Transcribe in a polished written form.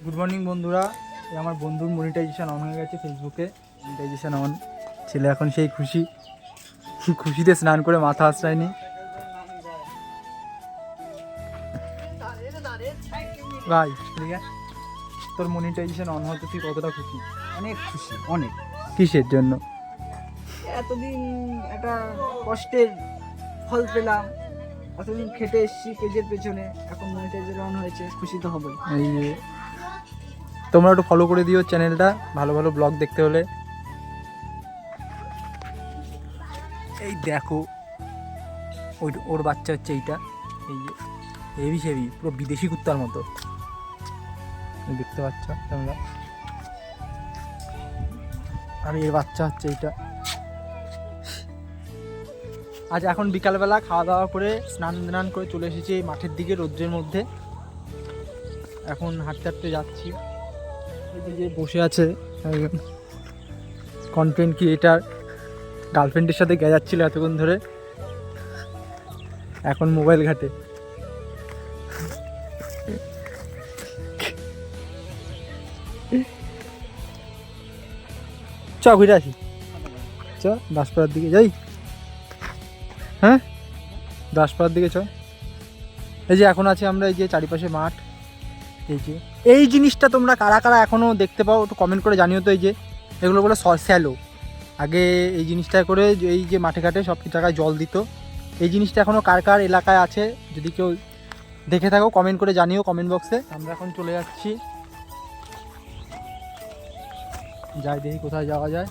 Good morning বন্ধুরা, এই আমার বন্ধুর মনিটাইজেশন অন হয়ে গেছে ফেসবুকে। মনিটাইজেশন অন, ছেলে এখন সেই খুশিতে স্নান করে মাথা আশ্রায়নি। ভাই ঠিক আছে, তোর মনিটাইজেশন অন হতে তুই কতটা খুশি? অনেক খুশি, অনেক। কিসের জন্য? এতদিন একটা কষ্টের ফল পেলাম, এতদিন খেটে এসেছি পেজের পেছনে, এখন মনিটাইজার অন হয়েছে, খুশি তো হবেই। এই যে তোমরা একটু ফলো করে দিও চ্যানেলটা, ভালো ভালো ব্লগ দেখতে হলে। এই দেখো ওর বাচ্চা হচ্ছে এইটা, এই যে হেভি হেভি পুরো বিদেশি কুত্তার মতো দেখতে পাচ্ছ তোমরা। আর এর বাচ্চা হচ্ছে এইটা। আজ এখন বিকালবেলা খাওয়া দাওয়া করে স্নান করে চলে এসেছি এই মাঠের দিকে রৌদ্রের মধ্যে। এখন হাঁটতে হাঁটতে যাচ্ছি। এই যে বসে আছে কন্টেন্ট ক্রিয়েটার, গার্লফ্রেন্ডের সাথে গেজাচ্ছিল এতক্ষণ ধরে, এখন মোবাইল ঘাটে। চ ঘুরে আসি, চ দাসপাড়ার দিকে যাই। হ্যাঁ দাসপাড়ার দিকে চ। এই যে এখন আছি আমরা, এই যে চারিপাশে মাঠ। এই জিনিসটা তোমরা কারা কারা এখনও দেখতে পাও একটু কমেন্ট করে জানিও তো। এই যে এগুলো বলে স্যালো, আগে এই জিনিসটা করে এই যে মাঠে ঘাটে সব জায়গায় জল দিত। এই জিনিসটা এখনও কার কার এলাকায় আছে যদি কেউ দেখে থাকো কমেন্ট করে জানিও কমেন্ট বক্সে। আমরা এখন চলে যাচ্ছি, যাই দেখি কোথায় যাওয়া যায়।